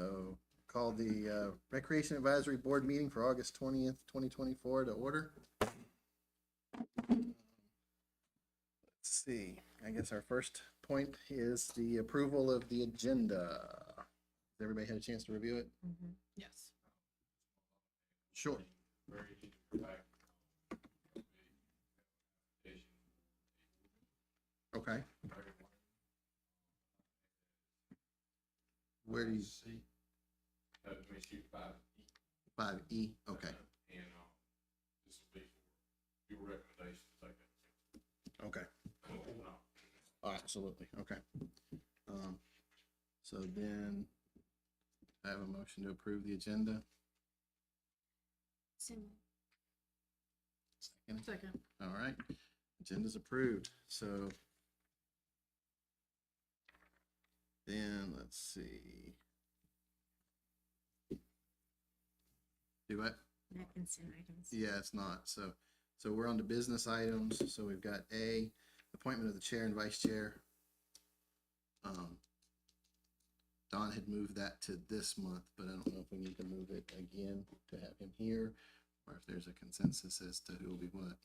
So call the Recreation Advisory Board meeting for August 20th, 2024 to order. Let's see, I guess our first point is the approval of the agenda. Has everybody had a chance to review it? Yes. Sure. Okay. Where do you see? Let me shoot 5E. 5E? Okay. And this will be for your recommendation to take that. Okay. No. Oh, absolutely. Okay. So then I have a motion to approve the agenda. Second. Second. All right. Agenda's approved. So then let's see. Do what? Not consent items. Yeah, it's not. So we're on to business items. So we've got A, appointment of the chair and vice chair. Don had moved that to this month, but I don't know if we need to move it again to have him here, or if there's a consensus as to who will be what.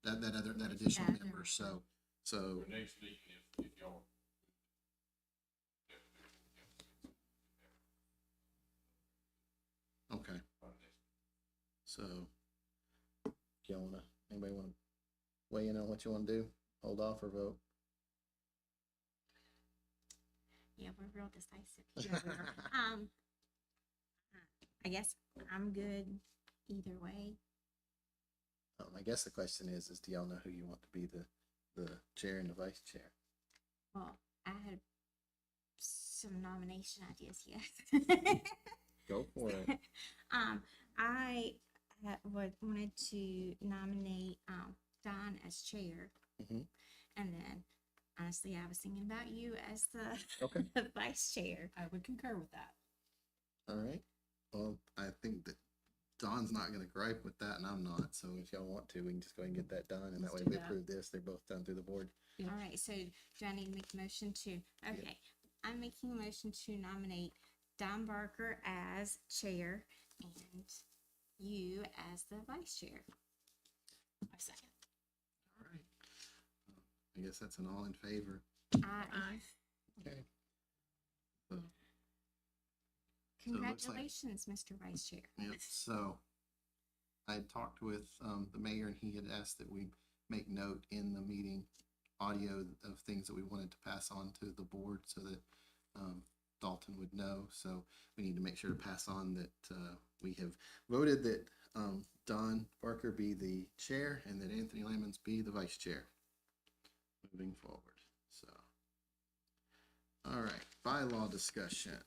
That additional member. So For next meeting, if y'all. okay. So y'all wanna, anybody wanna weigh in on what you wanna do? Hold off or vote? Yeah, we're real decisive here. I guess I'm good either way. I guess the question is do y'all know who you want to be the chair and the vice chair? Well, I had some nomination ideas, yes. Go for it. I wanted to nominate Don as chair, Mhm. and then honestly, I was thinking about you as the Okay. vice chair. I would concur with that. All right. Well, I think that Don's not gonna gripe with that and I'm not. So if y'all want to, we can just go ahead and get that done. And that way Let's do we that. approve this. They're both done through the board. Yeah. All right, so do I need to make a motion to, okay, I'm making a motion to nominate Don Barker as chair and you as the vice chair. I second. All right. I guess that's an all in favor. Aye. Okay. So, Congratulations, Mr. Vice Chair. yep. So I had talked with the mayor and he had asked that we make note in the meeting audio of things that we wanted to pass on to the board so that Dalton would know. So we need to make sure to pass on that we have voted that Don Barker be the chair and that Anthony Lamons be the vice chair moving forward. So, all right, bylaw discussion.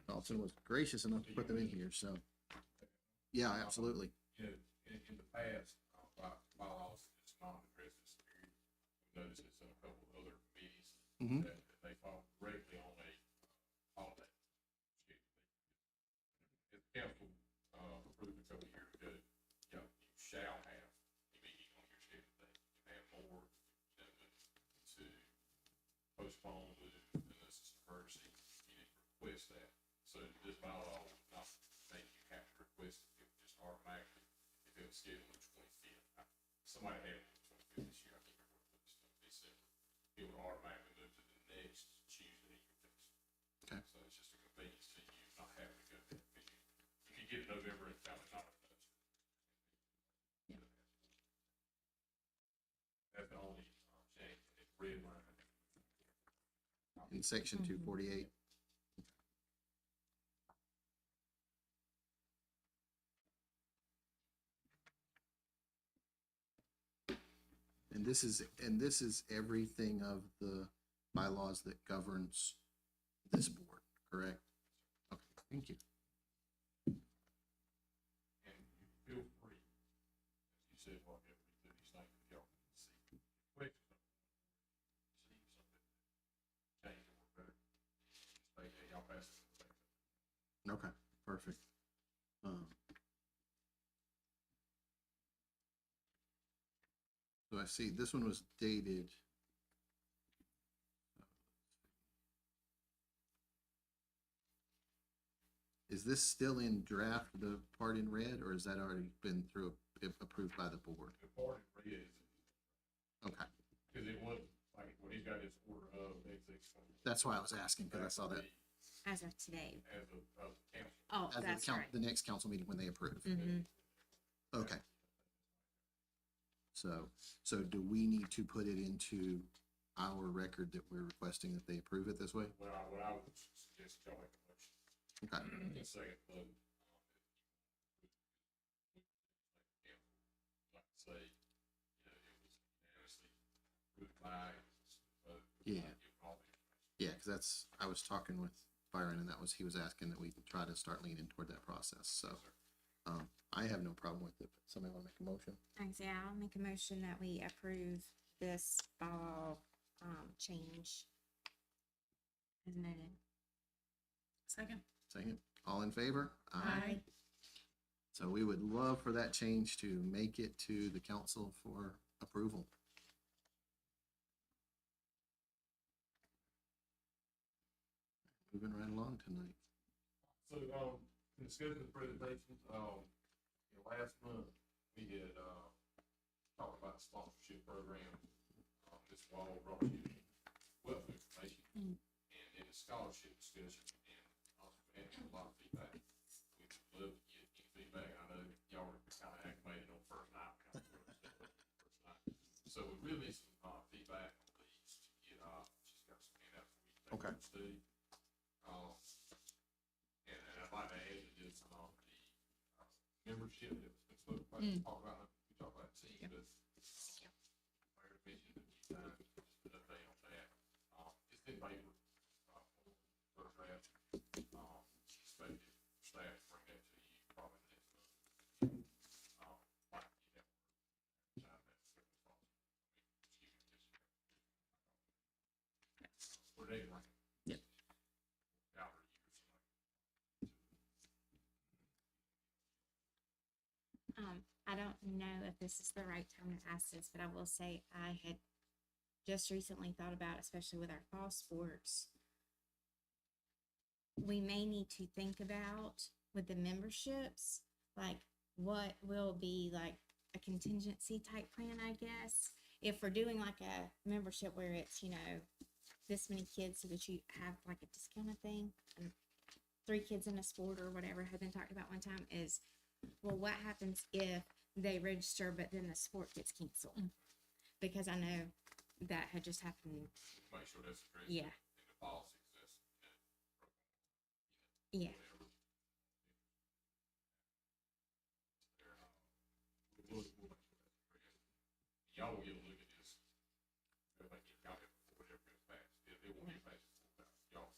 Dalton was gracious enough to put them in here, so yeah, absolutely. You know, in the past, bylaws, it's not addressed this period. We noticed it's in a couple of other meetings Mhm. that they fall directly on a holiday. As council approved a couple of years ago, you know, you shall have a meeting on your schedule day. You have more to postpone the necessary emergency. You need to request that. So this bylaw would not make you have to request it. It would just automatically, if it was scheduled on the 25th, somebody had it on the 25th this year, I can't remember what it was, December. It would automatically move to the next Tuesday. Okay. So it's just a convenience to you not having to go to that meeting. You could get it November and found it not a budget. Yeah. That's the only change, it's red line. In section 248. And this is everything of the bylaws that governs this board, correct? Okay, thank you. And you feel free, as you said, while you read through these things, if y'all can see questions, see something, change it or better. Just say, hey, y'all pass it. Okay, perfect. So I see this one was dated is this still in draft, the part in red, or has that already been approved by the board? The part in red is, Okay, cause it wasn't, like, when he's got his order of executive. that's why I was asking, because I saw that As of today. As of council. Oh, as of that's right. the next council meeting when they approve. Mm-hmm. Okay. So do we need to put it into our record that we're requesting that they approve it this way? What I would suggest y'all make a motion. Okay, And second, vote. Like I say, you know, it was unanimously approved by, vote. Yeah. Give all the information. yeah, because that's, I was talking with Byron, and he was asking that we try to start leaning toward that process, so. I have no problem with it, but somebody want to make a motion? I'll make a motion that we approve this fall, change as noted. Second. Second, all in favor? Aye. So we would love for that change to make it to the council for approval. Moving right along tonight. So, in the schedule of presentations, last month, we had, talked about the sponsorship program. This fall brought you wealth of information. And in the scholarship discussion, and also had a lot of feedback. We'd love to get any feedback. I know y'all were kind of acclimated on first night. So we really need some, feedback on these to get, she's got some handouts for you to take Okay. to Steve. And I'd like to add to this, the membership that was been spoken about, we talked about team, but Mayor mentioned a few times, just an update on that. It's in paper, first draft, expected staff to bring that to you probably next month. Like, you know, time that's what they bring. Yep. Out of years, I don't know if this is the right time to ask this, but I will say I had just recently thought about, especially with our fall sports, we may need to think about with the memberships, like what will be like a contingency type plan, I guess. If we're doing like a membership where it's, this many kids so that you have like a discounted thing, and 3 kids in a sport or whatever had been talked about one time is, well, what happens if they register but then the sport gets canceled? Because I know that had just happened. make sure that's addressed. Yeah. In the policies, that's, Yeah. whatever. We'll make sure that's addressed. Y'all will get a look at this. If I get y'all before it ever gets passed, it won't get passed before y'all.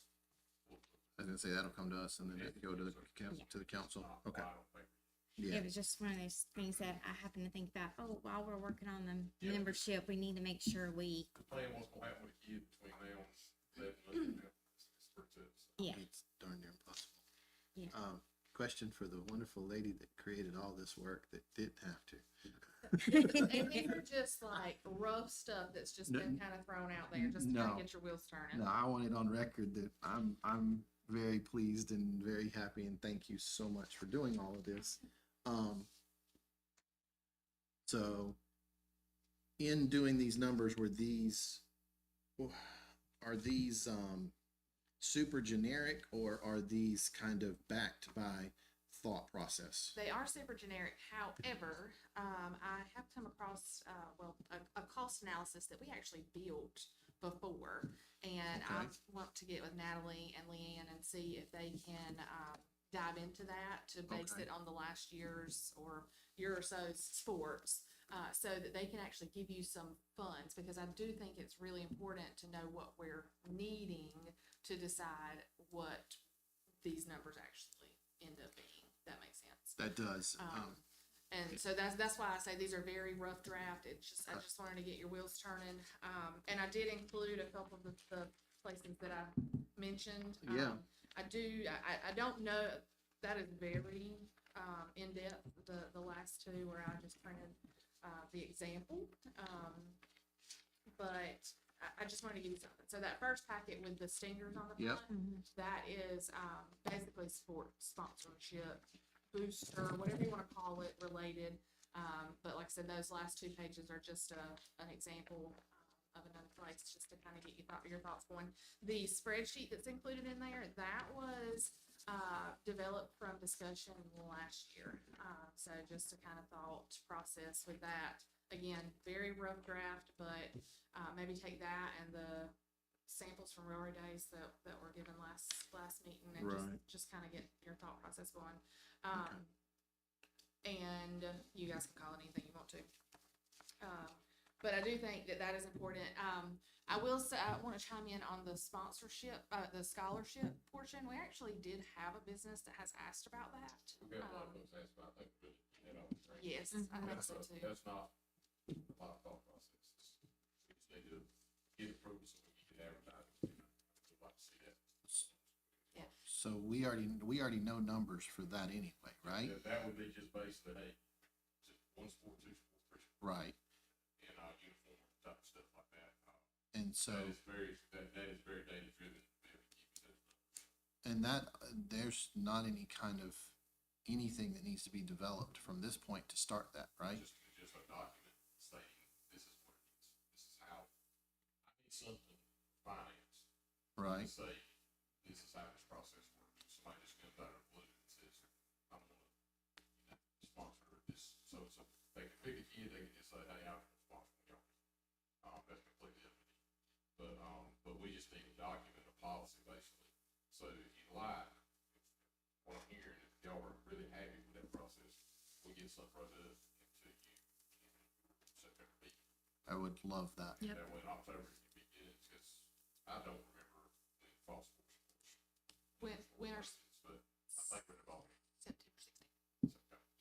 I was gonna say, that'll come to us and then it go to the council. Okay, yeah, It was just one of those things that I happen to think about, while we're working on the membership, we need to make sure we, The plan what's gonna happen with a kid between now and 11, it's pretty tough. So. yeah. it's darn near impossible. Yeah. Question for the wonderful lady that created all this work that didn't have to. And these are just like rough stuff that's just been kind of thrown out there, just to kind No. of get your wheels turning. No, I want it on record that I'm very pleased and very happy, and thank you so much for doing all of this. So in doing these numbers, are these super generic, or are these kind of backed by thought process? They are super generic. However, I have come across, a cost analysis that we actually built before. And I Okay. want to get with Natalie and Leanne and see if they can, dive into that to base Okay. it on the last year's or year or so's sports. So that they can actually give you some funds, because I do think it's really important to know what we're needing to decide what these numbers actually end up being. That makes sense. That does. And so that's why I say these are very rough draft. It's just, I just wanted to get your wheels turning. And I did include a couple of the places that I mentioned. Yeah. I don't know, that is very, in-depth, the last two where I just printed, the example. But I just wanted to give you something. So that first packet with the stingers on the Yep. front, that is, basically sports sponsorship, booster, whatever you wanna call it, related. But like I said, those last two pages are just an example of another place, just to kind of get your thoughts going. The spreadsheet that's included in there, that was developed from discussion last year. So just a kind of thought process with that. Again, very rough draft, but maybe take that and the samples from Railroad Days that were given last meeting and Right. just kind of get your thought process going. And you guys can call it anything you want to. But I do think that is important. I will say, I want to chime in on the sponsorship, the scholarship portion. We actually did have a business that has asked about that. We've got a lot of folks asked about, I think, really, right? Yes, I think so too. That's not a lot of thought process. We just need to get approval so we can advertise. We'd like to see that. So we already know numbers for that anyway, right? That would be just basically, hey, just one sport, two sports, three sports, Right. and uniform type of stuff like that. And so, That is very data driven. and that, there's not any kind of, anything that needs to be developed from this point to start that, right? Just a document stating this is what it is. This is how, I need something finance Right. to say, this is how this process works. Somebody just comes out of the blue and says, I'm gonna, sponsor this. So they can pick a kid, they can just say, hey, I'm gonna sponsor y'all. That's completely up to you. But we just need to document a policy basically. So in line, what I'm hearing, if y'all are really happy with that process, we get something wrote up into you in September meeting. I would love that. Yep. That way in October it begins, because I don't remember the fall sports. When are But I think we're involved. September 16th?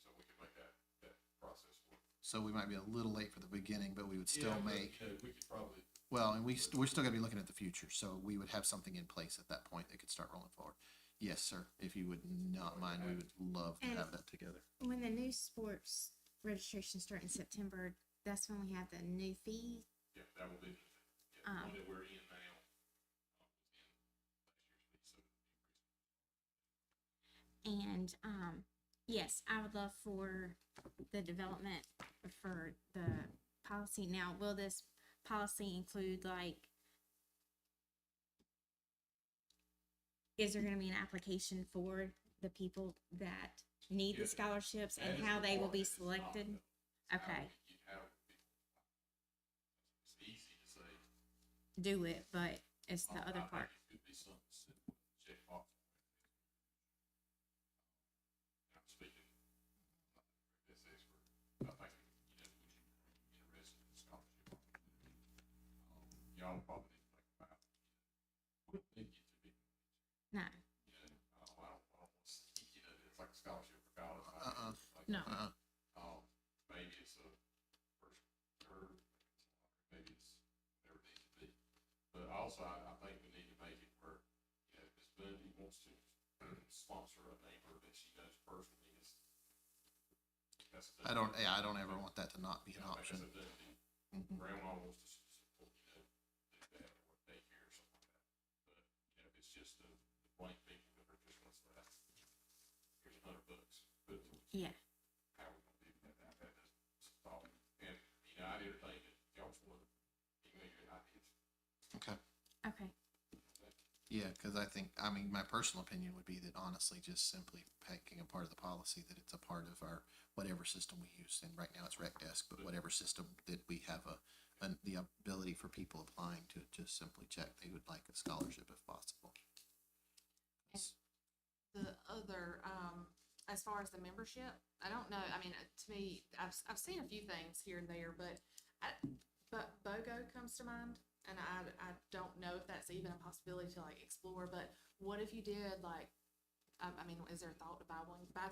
So we can make that process work. So we might be a little late for the beginning, but we would still Yeah, but, make, we could probably, well, and we're still gonna be looking at the future, so we would have something in place at that point that could start rolling forward. Yes, sir. If you would not mind, we would love to And- have that together. When the new sports registration start in September, that's when we have the new fee. yeah, that will be, the one that we're in now. Was in last year's fee, so. And yes, I would love for the development for the policy. Now, will this policy include like, is there gonna be an application for the people that need the Yeah, scholarships That and is how the they will part be that is not selected? the- how Okay, you- how people- It's easy to say. do it, but it's the I other think part. it could be something simple, check box. I'm speaking, not this expert, I think, we should be interested in scholarship. Y'all probably need to think about, what they get to be, No, I don't want to see, it's like a scholarship for college. Like, No. maybe it's a first, third, maybe it's whatever it needs to be. But also, I think we need to make it where, if Ms. Bundy wants to sponsor a neighbor that she knows personally, that's. I don't ever want that to not be an That's option. a done deal. Mhm. Grandma wants to support, do that or daycare or something like that. But, if it's just the blank people that are just gonna say, here's $100, put it to yeah, how we gonna do that doesn't solve it. And, I'd entertain it, y'all just wanna give me your ideas. Okay. okay. Yeah, because I mean, my personal opinion would be that honestly, just simply making a part of the policy that it's a part of our, whatever system we use, and right now it's Rec Desk, but whatever system that we have the ability for people applying to just simply check they would like a scholarship if possible. The other, as far as the membership, I don't know, I mean, to me, I've seen a few things here and there, but BOGO comes to mind, and I don't know if that's even a possibility to like explore, but what if you did like, I mean, is there a thought to buy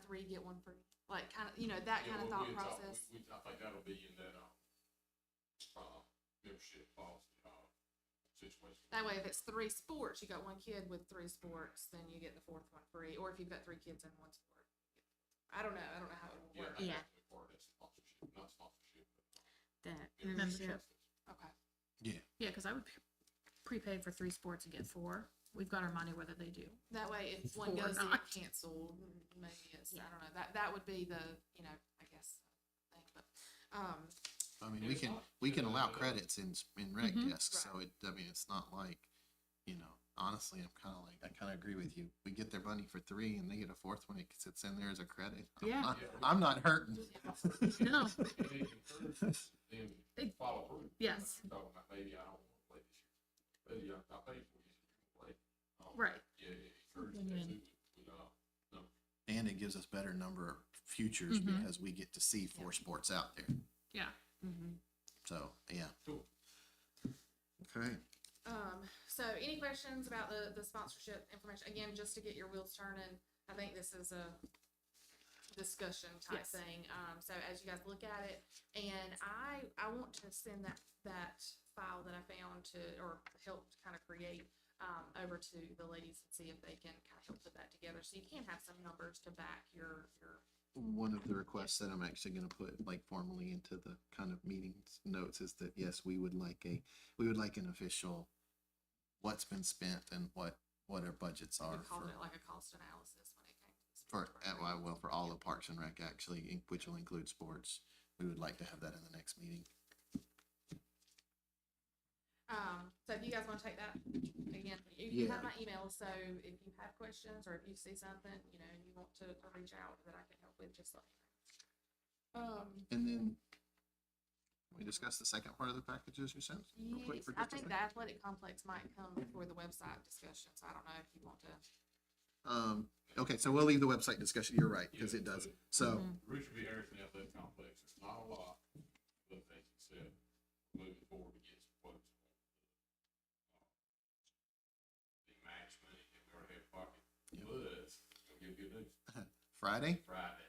3, get 1 free? Like, kind of, that Yeah, kind of well, thought we talked- process. I think that'll be in that, membership policy, situation. That way, if it's 3 sports, you got 1 kid with 3 sports, then you get the 4th one free, or if you've got 3 kids in 1 sport. I don't know how it will Yeah, work. I think Yeah. that's part of that sponsorship, not sponsorship, but. The membership. Okay. Yeah. Yeah, because I would prepay for 3 sports and get 4. We've got our money whether they do. That way, if one Or goes to not. get canceled, maybe it's, I don't know, that would be the, you know, I guess, thing, but, I mean, we can allow credits in rec Mhm. desks, so it, I mean, it's not like, you know, honestly, I'm kinda like, I kinda agree with you. We get their money for 3 and they get a 4th one, it sits in there as a credit. Yeah. I'm not hurting. No. And it encourages them to They- follow through. Yes. Like, talking about, maybe I don't wanna play this year. Maybe I paid for you, so you can play. Right. Yeah, it encourages that too, with, And it gives us better number of futures Mhm. because we get to see 4 sports out there. Yeah. So, yeah. Cool. Okay. so any questions about the sponsorship information? Again, just to get your wheels turning, I think this is a discussion type Yes. thing. So as you guys look at it, and I want to send that file that I found to, or helped kind of create, over to the ladies and see if they can kind of help put that together. So you can have some numbers to back your One of the requests that I'm actually gonna put like formally into the kind of meetings notes is that, yes, we would like an official what's been spent and what our budgets we are called for, it like a cost analysis when it came to the sports program. well, for all of Parks and Rec actually, which will include sports. We would like to have that in the next meeting. So if you guys wanna take that, again, you have Yeah. my email, so if you have questions or if you see something, you know, and you want to reach out that I can help with, just let me know. And then we discussed the second part of the packages you sent? real quick Yes, for I just a think the second? athletic complex might come before the website discussion, so I don't know if you want to. Okay, so we'll leave the website discussion. You're right, because it does. So, Richard B. Harrison Athletic Complex, there's not a lot of things except moving forward to get some quotes on the match money that we already have pocket. Yep. But, we'll give good news, Friday? Friday.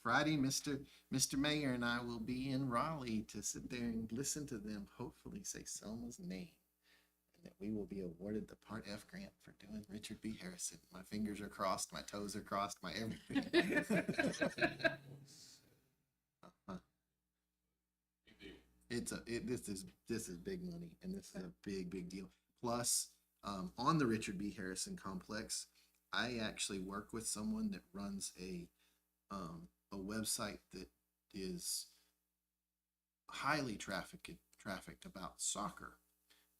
Friday, Mr. Mayor and I will be in Raleigh to sit there and listen to them hopefully say Selma's name. And that we will be awarded the Part F grant for doing Richard B. Harrison. My fingers are crossed, my toes are crossed, my everything. Big deal. This is big money and this is a big deal. Plus, on the Richard B. Harrison complex, I actually work with someone that runs a website that is highly trafficked about soccer.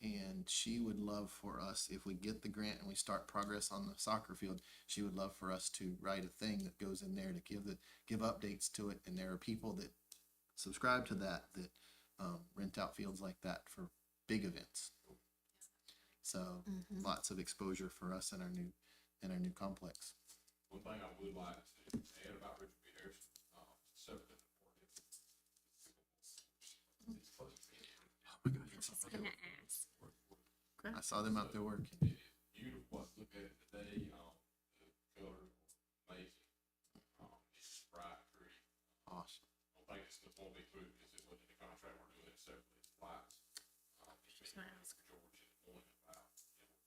And she would love for us, if we get the grant and we start progress on the soccer field, she would love for us to write a thing that goes in there to give updates to it. And there are people that subscribe to that rent out fields like that for big events. So lots of exposure for us in our new complex. One thing I would like to add about Richard B. Harrison, separate than the board, it's close to me. Oh my God, I was gonna ask. I saw them out there working. It is beautiful. Let's look at it today. The colors are amazing. It's bright, pretty. Awesome. I don't think it's the won't be through because it's looking at the contract. We're doing it separately. It's lights. Just gonna meeting ask. with George and one about,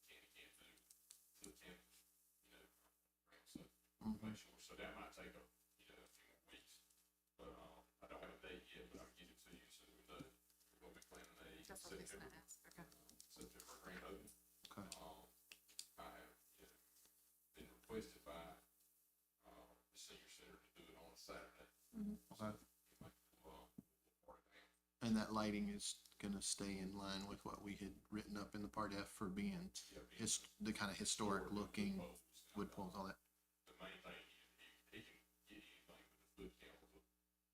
you know, what can and can't do to the campus, you know, so make sure. So that might take a few more weeks. But, I don't have a date yet, but I'll get it to you so we know. We're gonna be planning a That's what I was gonna September, ask, okay. September grand opening. Okay. I have, been requested by, the senior center to do it on a Saturday. Okay. You might, party down. And that lighting is gonna stay in line with what we had written up in the Part F for being the kind of historic looking wood poles, all that. The main thing, he can get anything with the foot candles.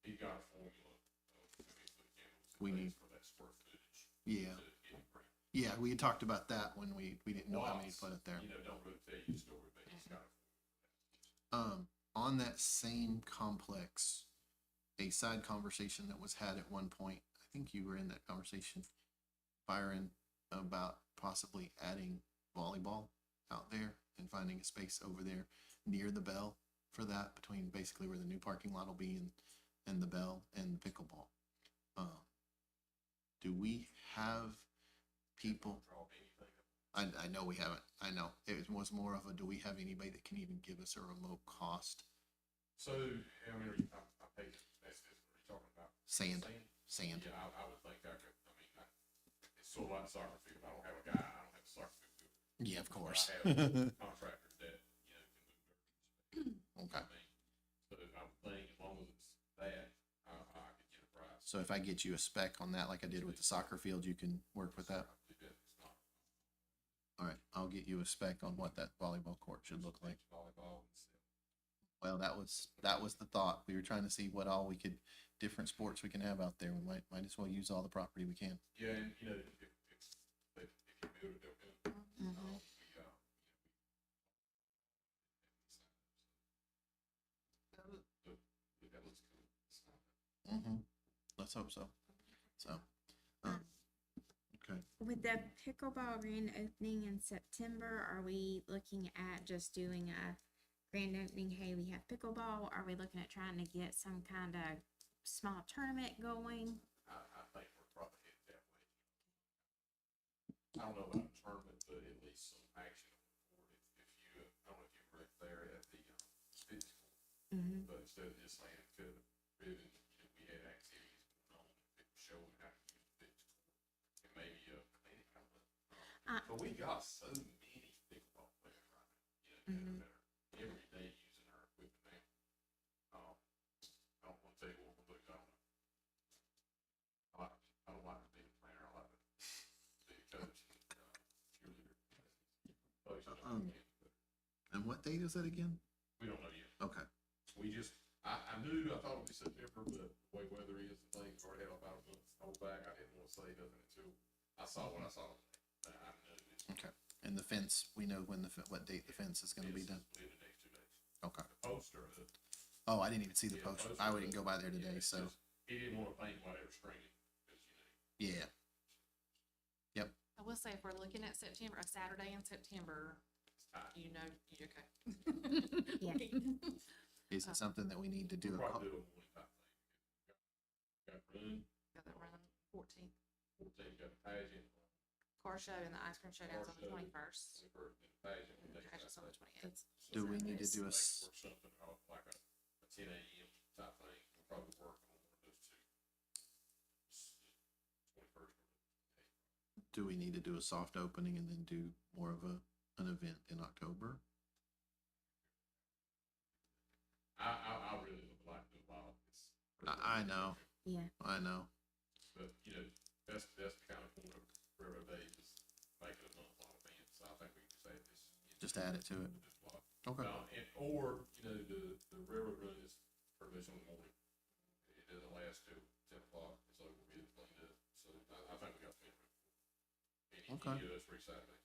He's got a formula of how many foot candles it We takes need- for that square footage. Yeah. To get it green. Yeah, we had talked about that when we didn't know how many to put it there. You know, don't really tell you the story, but he's got a On that same complex, a side conversation that was had at one point, I think you were in that conversation, Byron, about possibly adding volleyball out there and finding a space over there near the Bell for that, between basically where the new parking lot will be and the Bell and the pickleball. Do we have people? draw anything. I know we haven't. I know. It was more of a, do we have anybody that can even give us a remote cost So, I mean, I paid this, what are you talking about? sand? Sand. Yeah, I would think I could, I mean, it's sort of like soccer field. I don't have a guy, I don't have a soccer field. Yeah, of But course. I have contractors that, you know, can move dirt. Okay. I mean, so I would think as long as it's that, I could get a price. So if I get you a spec on that, like I did with the soccer field, you can work with that? I believe that it's not All right, I'll get you a spec on what that volleyball court should look like. volleyball and stuff. Well, that was the thought. We were trying to see what all we could, different sports we can have out there. We might as well use all the property we can. Yeah, and you know, if you build it, they'll build it. Mhm. That looks cool. Mm-hmm. Let's hope so. So, okay. With the pickleball grand opening in September, are we looking at just doing a grand opening? Hey, we have pickleball. Are we looking at trying to get some kind of small tournament going? I think we're probably headed that way. I don't know about a tournament, but at least some action on the board. If you, I don't know if you were there at the, fitness court, Mm-hmm. but instead of just saying fill the ribbon, you know, we had activities going on, people showing how to use the fitness court. And maybe, any kind of, but we got so many pickleball players right now, you know, that are every day using our equipment now. I don't want to tell you what we're doing, I don't like to be a player, I like to be a coach, cheerleader. Coach, I don't know, but And what date is that again? we don't know yet. Okay. We just, I knew, I thought it would be September, but the way weather is and things already had about a month hold back. I didn't want to say nothing until I saw what I saw. I knew it. Okay. And the fence, we know when what date the fence is gonna be done? In the next 2 days. Okay. The poster, Oh, I didn't even see the Yeah, poster. poster. I wouldn't go by there today, it's so, just- he didn't want to paint while they were stringing, because, yeah. Yep. I will say, if we're looking at September, a Saturday in September, it's tight. you know, you okay. Yeah. Is it something that we need to do? We'll probably do a morning type thing. Got run, Got that run 14th. 14, got the pageant, Car show and the ice cream showdown's on the Car show. 21st. 21st, and the pageant. and next Pageant's on the Saturday. 28th. Do we need to Saturdays. do a, Make s- it work something like a 10 a.m. type thing, we'll probably work on one of those two. 21st. do we need to do a soft opening and then do more of an event in October? I really would like to do a lot of this. I know, Yeah. I know. But, you know, that's the kind of point of Railroad Days is make it a month-long event, so I think we can say this. Just add it to it. Just block. Okay. Or, you know, the railroad run is pretty much in the morning. It doesn't last till 10 o'clock, it's over, we get cleaned up, so I think we got to finish it. Okay. Any of those 3 Saturdays.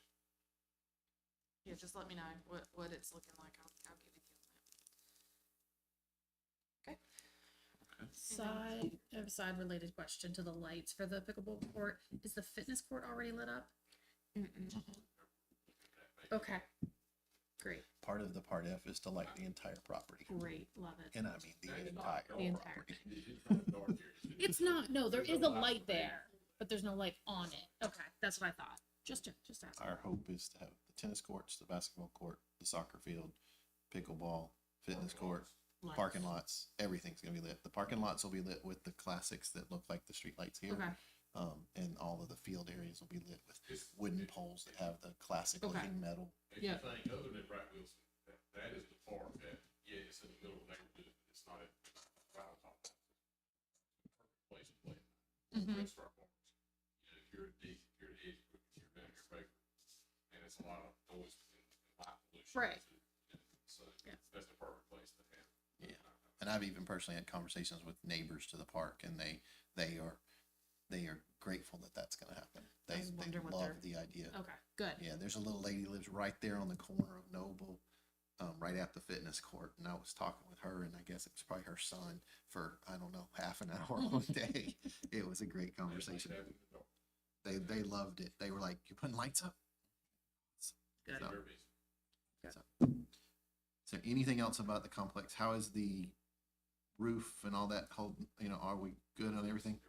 Yeah, just let me know what it's looking like. I'll get with you on that. Side related question to the lights for the pickleball court. Is the fitness court already lit up? Mm-mm. Okay. Great, Part of the Part F is to light the entire property. great, love it. And I mean the entire The entire- property. It's not dark here. It's not, no, there There's is no a light light there. there, but there's no light on it. Okay, that's what I thought. Just ask. Our hope is to have the tennis courts, the basketball court, the soccer field, pickleball, fitness court, Lights. parking lots, everything's gonna be lit. The parking lots will be lit with the classics that look like the street lights here. Okay, And all of the field areas will be lit with It's- wooden poles that have the classic looking metal. If Yeah. you think, other than Brad Wilson, that is the park that, yeah, it's in the middle of the neighborhood, it's not at, right on top. Perfect place to play. Mhm. Rest of our parks. You know, if you're at D, if you're at Edgewood, if you're down here at Baker, and it's a lot of noise and light pollution. Right. So, Yeah. that's the perfect place to have. Yeah. And I've even personally had conversations with neighbors to the park, and they are grateful that that's gonna happen. I They was wondering what love their- the idea. okay, good. Yeah, there's a little lady lives right there on the corner of Noble, right at the fitness court. And I was talking with her, and I guess it was probably her son for, I don't know, half an hour one day. It was a great conversation. They loved it. They were like, "You putting lights up?" Good. So- Very busy. Is there anything else about the complex? How is the roof and all that hold, are we good on everything?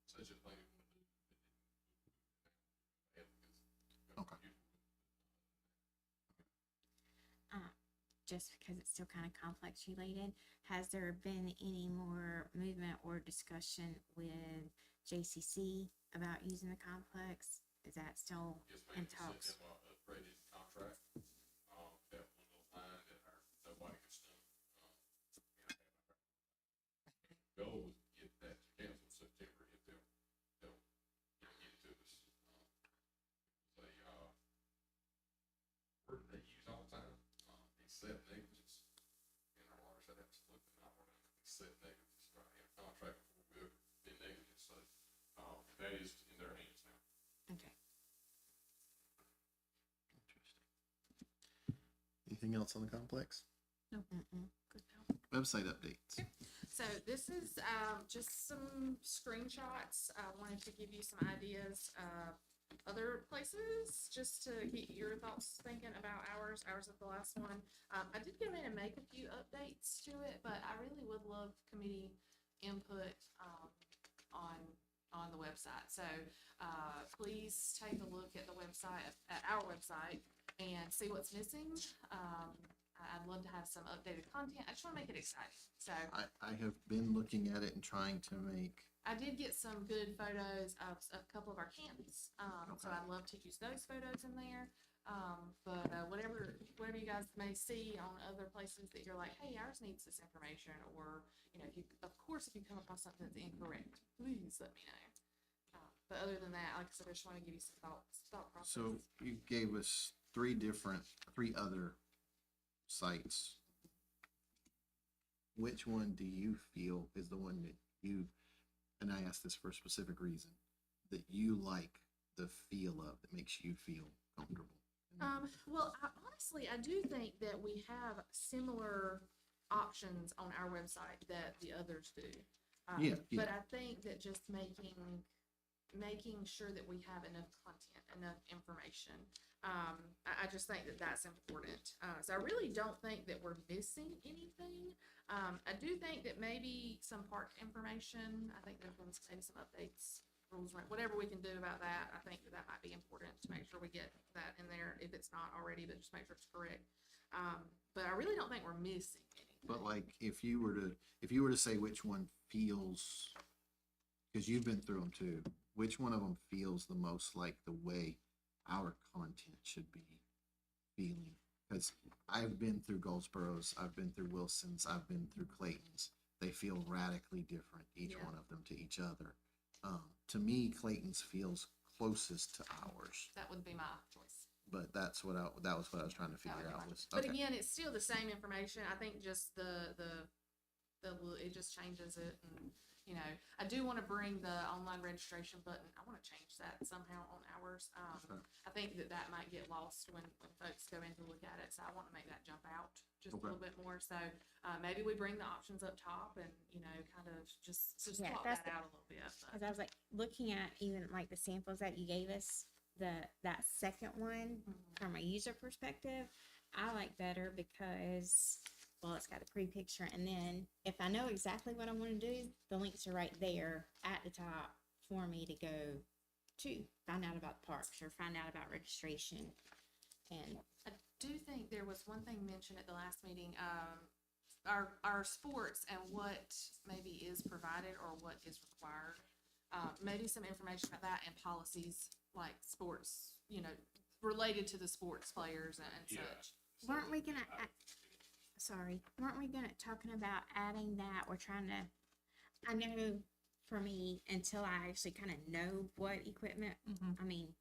Such a thing. Okay. Just because it's still kind of complex related, has there been any more movement or discussion with JCC about using the complex? Is that still Yes, in ma'am, we talks? sent them a upgraded contract, that one little line that nobody could stump. Goal was to get that to council in September, if they'll get it to us. They, word they use all the time, accept negligence. And our lawyers said absolutely not, we're not gonna accept negligence, right, in a contract before we ever been negligent, so, that is in their hands now. Okay. Interesting. Anything else on the complex? Mm-mm. Good now. Website updates. So this is just some screenshots. I wanted to give you some ideas of other places, just to get your thoughts thinking about ours. Ours is the last one. I did go in and make a few updates to it, but I really would love committee input on the website. So please take a look at the website, at our website, and see what's missing. I'd love to have some updated content. I just want to make it exciting. So I have been looking at it and trying to make, I did get some good photos of a couple of our camps. So Okay. I'd love to use those photos in there. But whatever you guys may see on other places that you're like, hey, ours needs this information, or, you know, if you come across something that's incorrect, please let me know. But other than that, like I said, I just want to give you some thought process. so you gave us three other sites. Which one do you feel is the one that you, and I ask this for a specific reason, that you like the feel of, that makes you feel comfortable? Well, honestly, I do think that we have similar options on our website that the others do. Yeah. But I think that just making sure that we have enough content, enough information. I just think that that's important. So I really don't think that we're missing anything. I do think that maybe some park information, I think there's been maybe some updates, rules, whatever we can do about that. I think that might be important to make sure we get that in there if it's not already, but just make sure it's correct. But I really don't think we're missing anything. But like, if you were to say which one feels, because you've been through them too, which one of them feels the most like the way our content should be feeling? Because I've been through Goldsboro's, I've been through Wilson's, I've been through Clayton's. They feel radically different, each Yeah. one of them to each other. To me, Clayton's feels closest to ours, That would be my choice. but that was what I was trying to That would figure be out mine. was, But okay. again, it's still the same information. I think just it just changes it, and, you know, I do want to bring the online registration button. I want to change that somehow on ours. Okay. I think that might get lost when folks go in to look at it, so I want to make that jump out just a Okay. little bit more. So maybe we bring the options up top and, you know, kind of just Yeah, swap that's that out a little bit. But Cause I was like looking at even like the samples that you gave us, that second one Mhm. from a user perspective, I like better because, well, it's got a pretty picture, and then if I know exactly what I want to do, the links are right there at the top for me to go to find out about the parks or find out about registration. And I do think there was one thing mentioned at the last meeting, our sports and what maybe is provided or what is required. Maybe some information about that and policies like sports, you know, related to the sports players and Yeah. such. weren't we gonna, talking about adding that? We're trying to, I know for me, until I actually kind of know what equipment, I mean,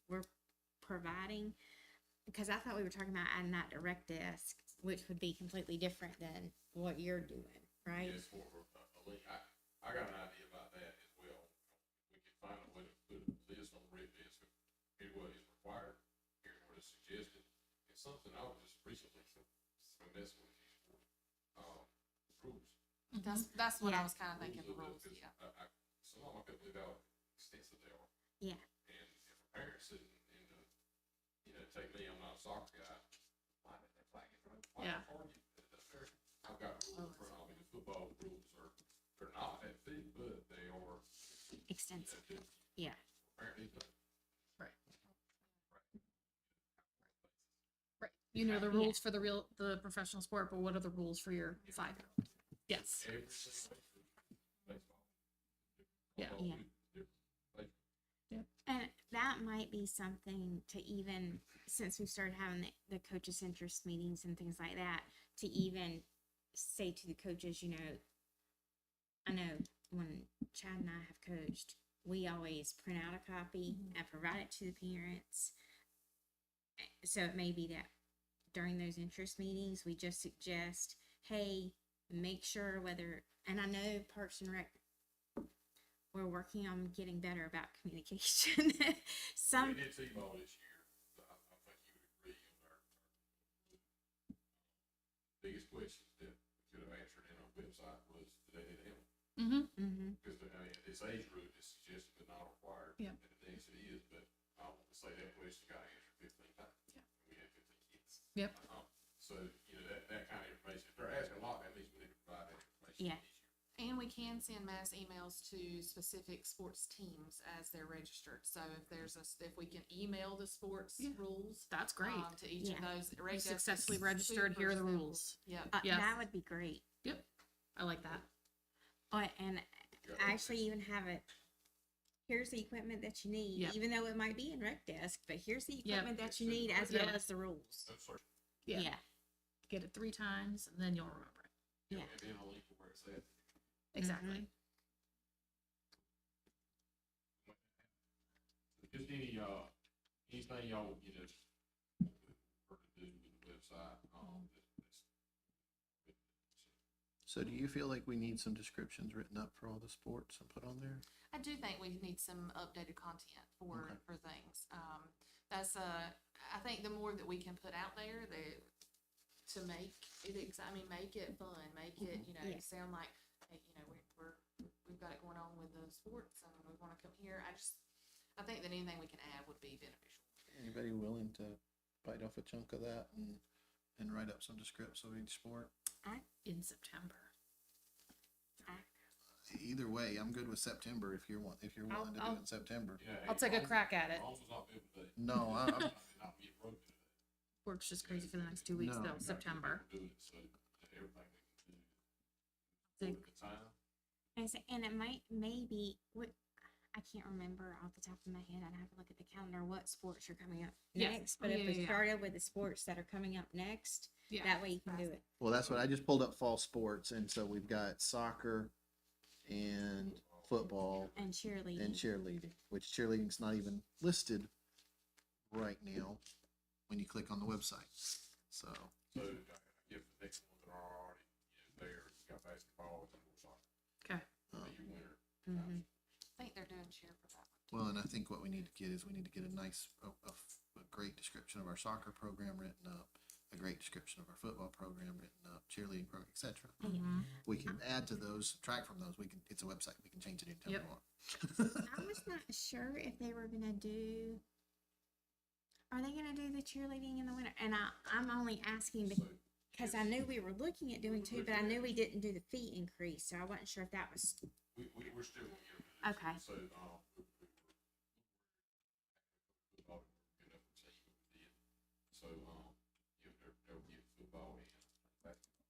we're providing, because I thought we were talking about adding that direct desk, which would be completely different than what you're doing, right? Yes, for a link, I got an idea about that as well. We could find a way to put this on the red desk, here what is required, here what is suggested. It's something I was just recently messing with these rules. That's what I Yeah. was kind of thinking, the Rules rules, of it, 'cause yeah. some of them, I couldn't believe how extensive they are. Yeah. And if a parent sitting in the, you know, take me, I'm not a soccer guy, why did they flag it? Why Yeah. are you? I've got rules in front of me, the football rules they're not that big, but they are. Extensive. you know, Yeah. Parent needs to Right. You know the Yeah. rules for the professional sport, but what are the rules for your 5-year-old? Yes. every single way for baseball. Yeah. Football, Yeah. different might be something to even, since we've started having the coaches' interest meetings and things like that, to even say to the coaches, I know when Chad and I have coached, we always print out a copy and provide it to the parents. So it may be that during those interest meetings, we just suggest, hey, make sure whether, and I know Parks and Rec, we're working on getting better about communication. We did T-ball this year, so I think you would agree on our biggest questions that we could have answered in our website was, do they need help? Mm-hmm. Because, I mean, it's age group, it's suggested but not required. Yep. And the things it is, but I want to say that question got answered 15 times. Yeah. We had 15 kids. Yep. So, that kind of information, if they're asking a lot, that means we need to provide that information Yeah. each year. And we can send mass emails to specific sports teams as they're registered. So if we can email the sports Yeah. rules. That's great. To each of Yeah. those. You Reg Desk is successfully registered, here are the super simple. rules. Yep. Yes. That would be great. Yep. I like that. And actually even have it, here's the equipment that you need, Yep. even though it might be in Rec Desk, but here's the Yep. equipment that you need as well as the rules. So, sorry. Yeah. Get it 3 times and then you'll remember it. Yeah. And then a link to where it's at. Exactly. Just anything y'all, or to do with the website, So do you feel like we need some descriptions written up for all the sports and put on there? I do think we need some updated content Okay. for things. I think the more that we can put out there, to make it make it fun, make it, Yeah. sound like, hey, we've got it going on with the sports and we want to come here. I think that anything we can add would be beneficial. Anybody willing to bite off a chunk of that and write up some descriptions of each sport? In September. Either way, I'm good with September if you're willing to do I'll- it in September. I'll take a crack at it. As long as it's not good today. No, I'm, Not be appropriate today. Work's just crazy for the next 2 weeks No. though, September. Do it, so that everybody can do Think- it. The time. And it maybe, I can't remember off the top of my head, I'd have to look at the calendar, what sports are coming up Yeah. next, Oh, but if yeah, we yeah, yeah. started with the sports that are coming up next, Yeah. that way you can do it. well, that's what I just pulled up fall sports. And so we've got soccer and football And cheerleading. and cheerleading, which cheerleading's not even listed right now when you click on the website. So, So I give the next ones that are already, there, you got basketball and then soccer. Okay. Be your winner. Mhm. I think they're doing cheer for that one. well, and I think what we need to get is we need to get a nice, a great description of our soccer program written up, a great description of our football program written up, cheerleading program, etc. Mhm. We can add to those, subtract from those. It's a website. We can change it anytime Yep. we want. I was not sure if they were gonna do, are they gonna do the cheerleading in the winter? And I'm only asking So, because I knew we were looking at doing two, but I knew we didn't do the fee increase, so I wasn't sure if that was, we're still gonna get rid of this. Okay. So, football, we're good enough to say what we did. So, they'll get football and basketball.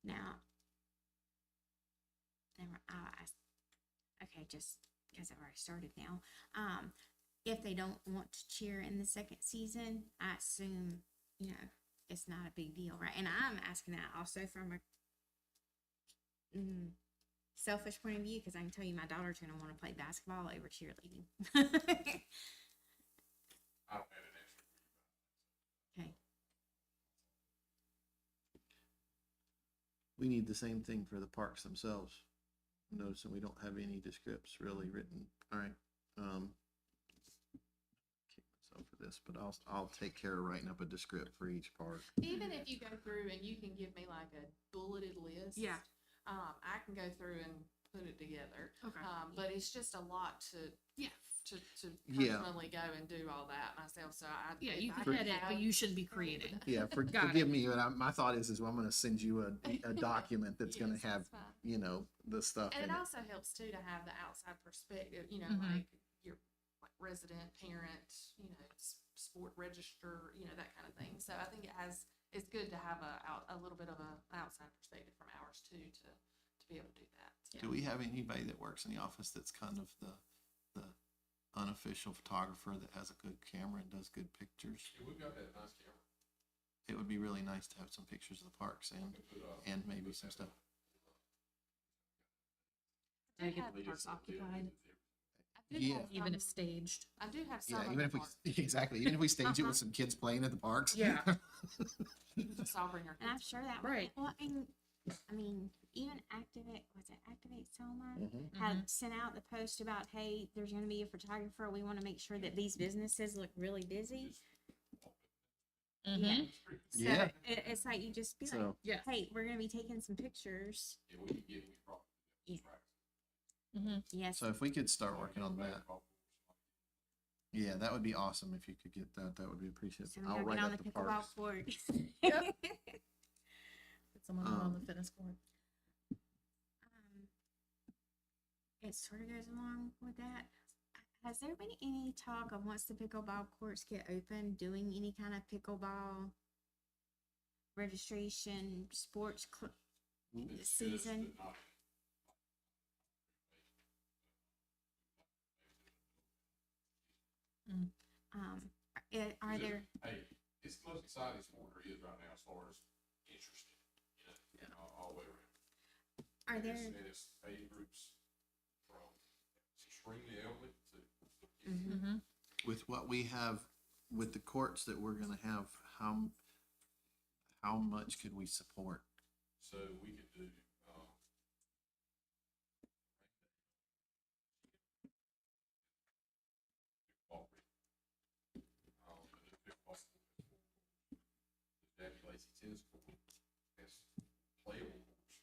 now. Never, okay, just because I've already started now. If they don't want to cheer in the second season, I assume, it's not a big deal, right? And I'm asking that also from a selfish point of view, because I can tell you my daughter's gonna want to play basketball over cheerleading. I don't have an answer for you. Okay. We need the same thing for the parks themselves. Noticing we don't have any descripts really written. All right. Kick myself for this, but I'll take care of writing up a descript for each park. Even if you go through and you can give me like a bulleted list. Yeah. I can go through and put it together. Okay. But it's just a lot to Yeah. to Yeah. personally go and do all that myself. So Yeah, if you I can could edit, but have- you shouldn't be creating. Yeah, Got forgive me, but my thought is well, I'm going to send you a document that's going Yes, to have, that's fine. the stuff And in it it. also helps too to have the outside perspective, Mhm. like your like resident, parent, sport register, that kind of thing. So I think it's good to have a little bit of a outside perspective from ours too to be able to do that. Do we have anybody that works in the office that's kind of the unofficial photographer that has a good camera and does good pictures. Yeah, we've got that nice camera. It would be really nice to have some pictures of the parks and maybe some stuff. I do Make it have parks occupied, I do Yeah. have even if some- staged. I do have some Yeah, of even the if we, parks. exactly, even if we stage it with some kids playing at the parks. Yeah. So I'll bring her. And I'm kids. sure that, Right. well, I mean, even was it Activate Selma? Mhm. Had sent out the post about, hey, there's gonna be a photographer, we wanna make sure that these businesses look really busy. Yeah. So Yeah. it's like, you just be like, So, Yeah. hey, we're gonna be taking some pictures. Yeah, we can get, we probably. Yeah. Mm-hmm. Yes, so if we could start working on that, yeah, that would be awesome if you could get that. That would be appreciated. so we I'll gotta write get on up the the pickleball parks. court. Yep. Get someone on the Um, fitness court. It sort of goes along with that. Has there been any talk of once the pickleball courts get open, doing any kind of pickleball registration, sports season? Are there, Hey, it's the most exciting sport there is right now as far as interesting, you know, all the way around. are And there, it's- And it's age groups from extremely elderly to. Mhm. Mm-hmm. With what we have, with the courts that we're gonna have, how much could we support? So we could do, pickleball ring. The new pickleball court, the Jackie Lacey tennis court has playable courts.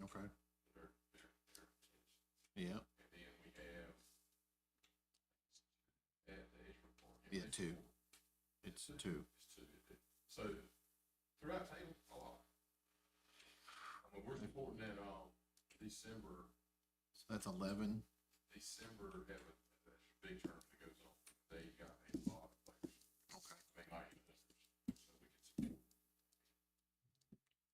Okay. They're tennis. Yeah, And then we have at the Edgewood Park. Yeah, two. it's two. It's two. So throughout town, a lot. I mean, we're supporting that, December So that's 11. have a big tournament that goes on. They got a lot of players. Okay. They like it,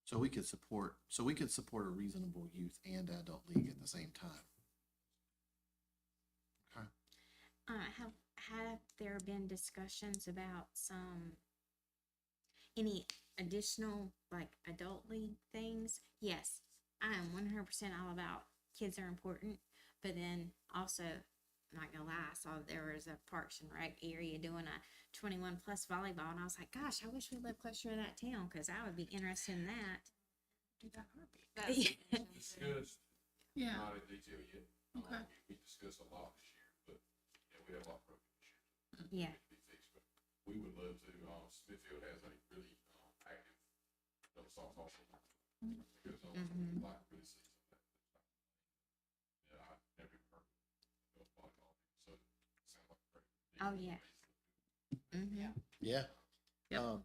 so we can support. So we could support a reasonable youth and adult league at the same time. Okay. have there been discussions about any additional, like, adult league things? Yes, I am 100% all about kids are important, but then also, I'm not gonna lie, I saw there was a Parks and Rec area doing a 21 plus volleyball, and I was like, gosh, I wish we lived closer to that town, cause I would be interested in that. That's Yeah. Discussed, Yeah. not in detail yet. Okay. We discussed a lot this year, but, yeah, we have a lot broken this year. Yeah. To be fixed, but we would love to, Smithfield has a really, active double softball program. It goes on, Mhm. like, really season. Yeah, I've never even heard of volleyball, so it sounds like a great. Oh, yeah. Mm-hmm. Yeah. Yep.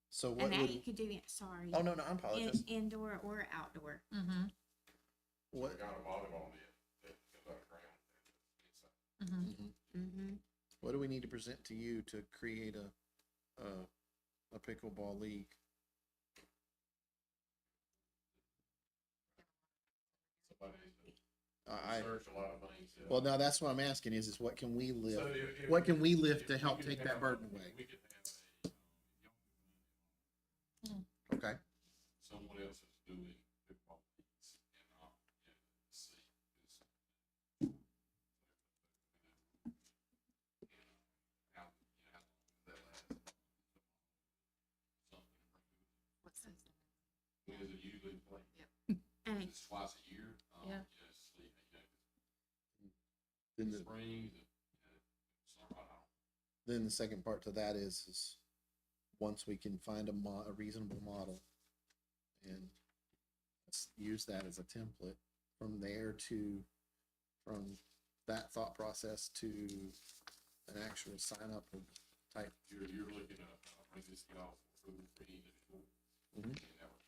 So what And that would? you could do it, sorry, Oh no, I apologize. indoor or outdoor. Mm-hmm. What? We got a volleyball net that comes out of the ground. Inside. Mm-hmm. Mhm. Mm-hmm. What do we need to present to you to create a pickleball league? Somebody I researched a lot of things. well now that's what I'm asking is what can we lift? So if- What can we if- lift if to we help could take that have- burden away? We could have Okay. someone else is doing pickleball leagues and, see. How, how long that lasts. Something. What season? When is it usually played? And It's twice a year. Yeah. Then The the, spring, summer, I don't. then the second part to that is once we can find a reasonable model and let's use that as a template from there from that thought process to an actual sign up type. You're looking at, bring this to y'all for approval for any individual. Mhm. And that would,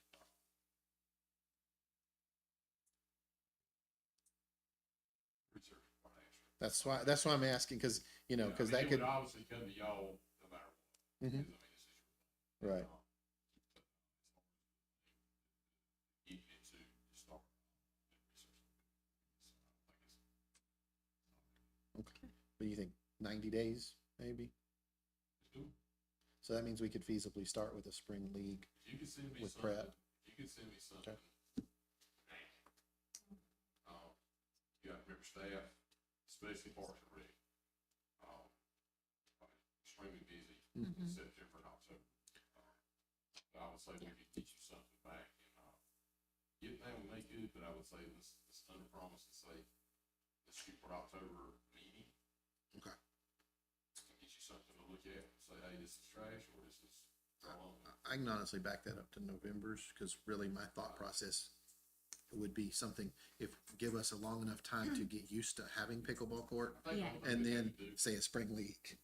research financial. That's why I'm asking, cause you know, Yeah, I cause mean, that it could, would obviously come to y'all no matter what. Mhm. Because, I mean, this is your. right. Getting into, just start. What do you think? 90 days, maybe. Just do it. So that means we could feasibly start with a spring league. If you could send me With something, prep. if you could send me something. You got to remember staff, especially Parks and Rec. Extremely busy in September and October. But I would say we could get you something back and, get that would make good, but I would say let's under promise and say, let's shoot for October meeting. Okay. And get you something to look at and say, hey, this is trash or this is wrong. I can honestly back that up to November's, because really my thought process would be something, give us a long enough time to get used to having pickleball court, Yeah. and then say a spring league.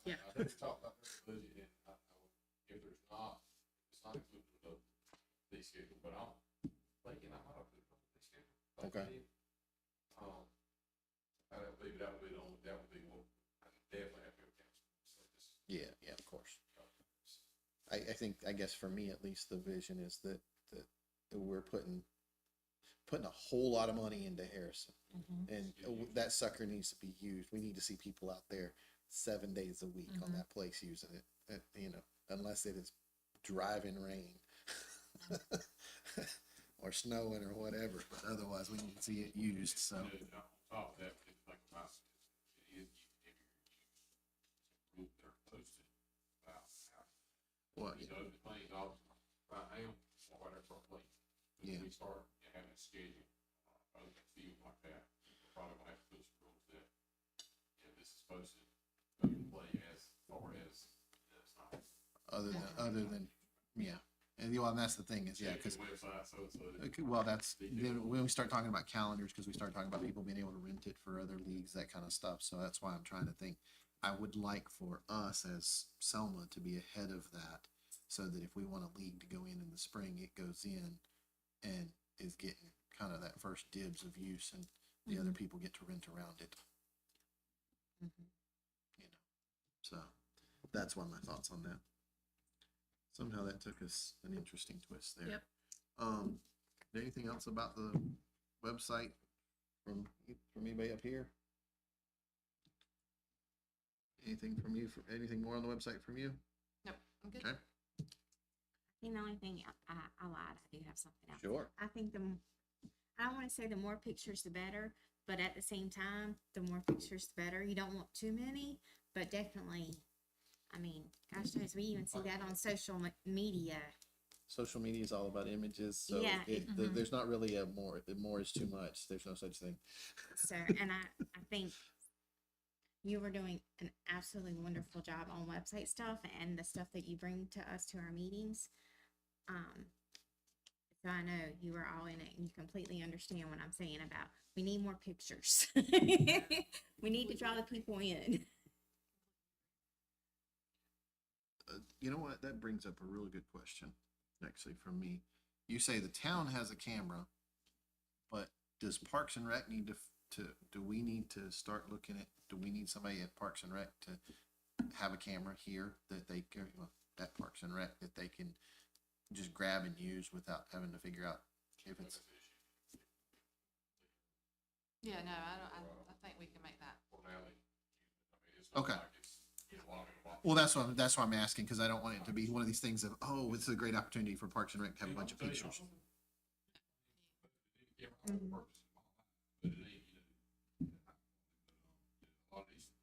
Yeah. I think we talked about this budget, and if there's not, it's not included in the fee schedule, but I'm thinking I might have put it on the fee schedule. Like Okay. I did. That would be what, I definitely have to go council, so this. Yeah, of course. I guess for me at least, the vision is that we're putting a whole lot of money into Harrison, and that sucker needs to be used. We need to see people out there 7 days a week on that place using it, unless it is driving rain or snowing or whatever, but otherwise we need to see it used, so. On top of that, we need to think about if rules that are posted about how, Well, you know, the things all right now, or whatever, like, Yeah. we start having a schedule, other than field like that, we're probably gonna have to put some rules that, this is posted, play as far as, it's not. other than, yeah. And that's the thing is, yeah, Check because the website, so. okay, well, that's, then when we start talking about calendars, because we start talking about people being able to rent it for other leagues, that kind of stuff, so that's why I'm trying to think. I would like for us as Selma to be ahead of that, so that if we want a league to go in the spring, it goes in and is getting kind of that first dibs of use, and the other people get to rent around it, so that's why my thoughts on that. Somehow that took us an interesting twist there. Yep. Anything else about the website from anybody up here? Anything from you, anything more on the website from you? Nope, I'm good. Okay. The only thing I lied, I do have something else. Sure. I think I don't want to say the more pictures the better, but at the same time, the more pictures the better. You don't want too many, but definitely, I mean, gosh knows, we even see that on social media. Social media is all about images, so Yeah. there's not really a more. The more is too much. There's no such thing. So, and I think you were doing an absolutely wonderful job on website stuff and the stuff that you bring to us to our meetings. So I know you are all in it and you completely understand what I'm saying about, we need more pictures. We need to draw the people in. You know what? That brings up a really good question, actually, from me. You say the town has a camera, but does Parks and Rec need do we need to start looking at, do we need somebody at Parks and Rec to have a camera here that they can, at Parks and Rec, that they can just grab and use without having to figure out if it's, Yeah, no, I think we can make that. Okay. well, that's why I'm asking, because I don't want it to be one of these things of, oh, it's a great opportunity for Parks and Rec to have a bunch of pictures.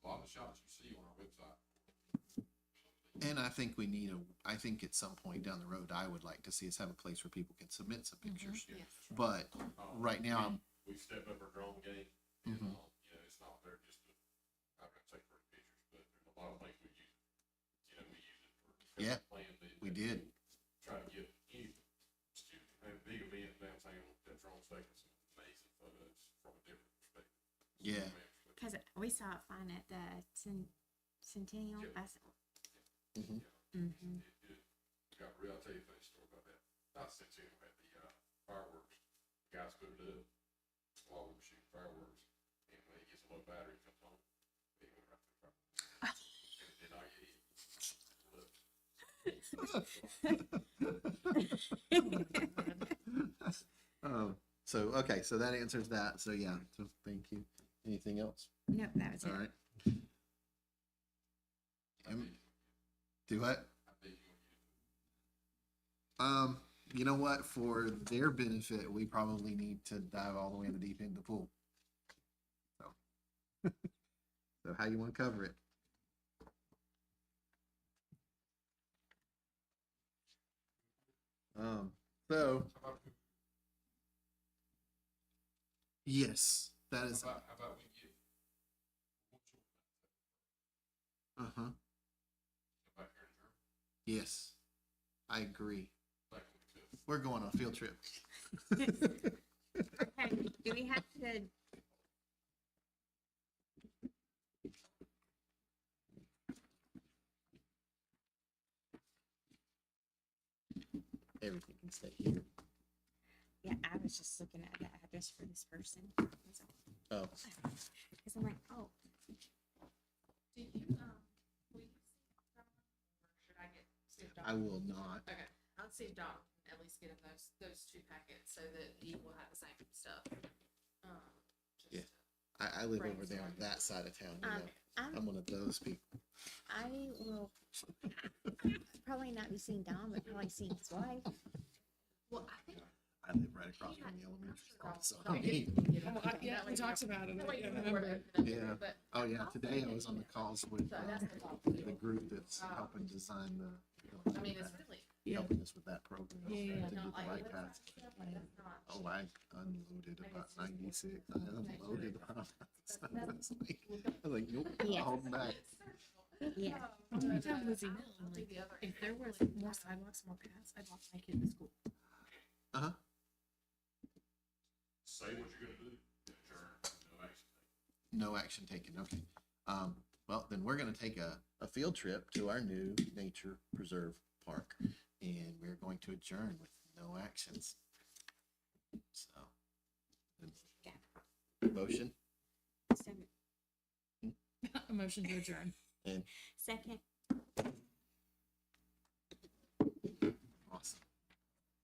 A lot of shots you see on our website. And I think I think at some point down the road, I would like to see us have a place where people can submit some pictures. Yes. But right now, We stepped up our drone game, and, Mhm. it's not there just to, I'm gonna take pretty pictures, but there's a lot of things we use. We use it for. Yeah, playing the- we did. Try to get any student, have a big event downtown, that drone's taking some amazing photos from a different perspective. Yeah. Cause we saw it fine at the Centennial. Yeah. Mhm. Got real, I'll tell you a funny story about that. Not since we had the fireworks, the guys put it up while we were shooting fireworks, and when it gets a low battery, it comes on, it went right through the fireworks. And then I get So, okay, so that answers that. So, yeah, so thank you. Anything else? Nope, that was it. All right. Do what? I think you're gonna get it. You know what? For their benefit, we probably need to dive all the way in the deep end of the pool. So, so how you want to cover it? So How about, yes, that is. how about we get? Uh huh. Back here in Germany, Yes, I agree. like we could. We're going on a field trip. Okay, do we have to? Everything can stay here. Yeah, I was just looking at the address for this person. Oh, Cause I'm like, oh, Do you, will you see Dawn, or should I get, see if Dawn? I will not. Okay, I'll see if Dawn can at least get him those two packets so that he will have the same stuff. Just Yeah. to- I live over there on that side of town. You know. I'm one of those people. I will probably not be seeing Don, but probably seeing his wife. Well, I think. I live right across from the elementary school. So I mean, Yeah, we talked about it. That way I you remember. can work it, Yeah. but- oh yeah, today I was on the calls with So that's the top. the group that's helping design the. I mean, it's really. helping us with that program. Yeah. To not get the like- bike paths. That's not- Oh, I unloaded about 96. I unloaded. I was like, nope, Yeah. holding back. Yeah. I'm gonna tell Lizzie now, I'll do like, the other if there was hand. more sidewalks, more paths, I'd walk my kid to school. Uh huh. Say what you're gonna do, adjourn, no action taken. No action taken. Okay. Well, then we're going to take a field trip to our new nature preserve park, and we're going to adjourn with no actions. So, motion So, A motion to adjourn. and second,